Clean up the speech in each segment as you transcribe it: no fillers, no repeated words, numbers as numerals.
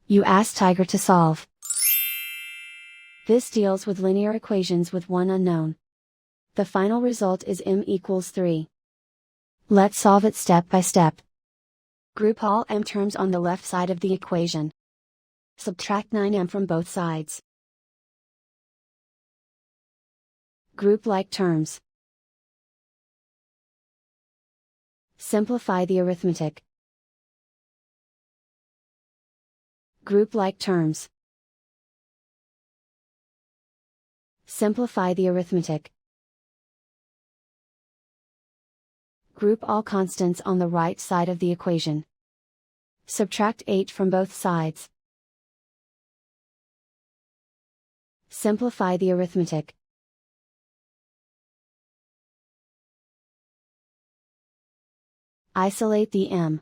You ask Tiger to solve. This deals with linear equations with one unknown. The final result is m equals 3. Let's solve it step by step. Group all m terms on the left side of the equation. Subtract 9m from both sides. Group like terms. Simplify the arithmetic. Group like terms. Simplify the arithmetic. Group all constants on the right side of the equation. Subtract 8 from both sides. Simplify the arithmetic. Isolate the m.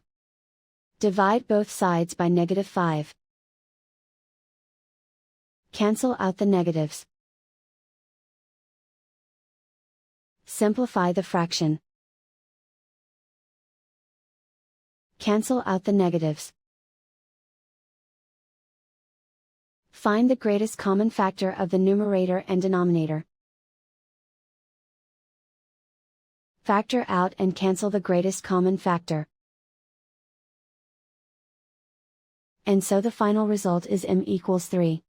Divide both sides by -5. Cancel out the negatives. Simplify the fraction. Cancel out the negatives. Find the greatest common factor of the numerator and denominator. Factor out and cancel the greatest common factor. And so the final result is m equals 3.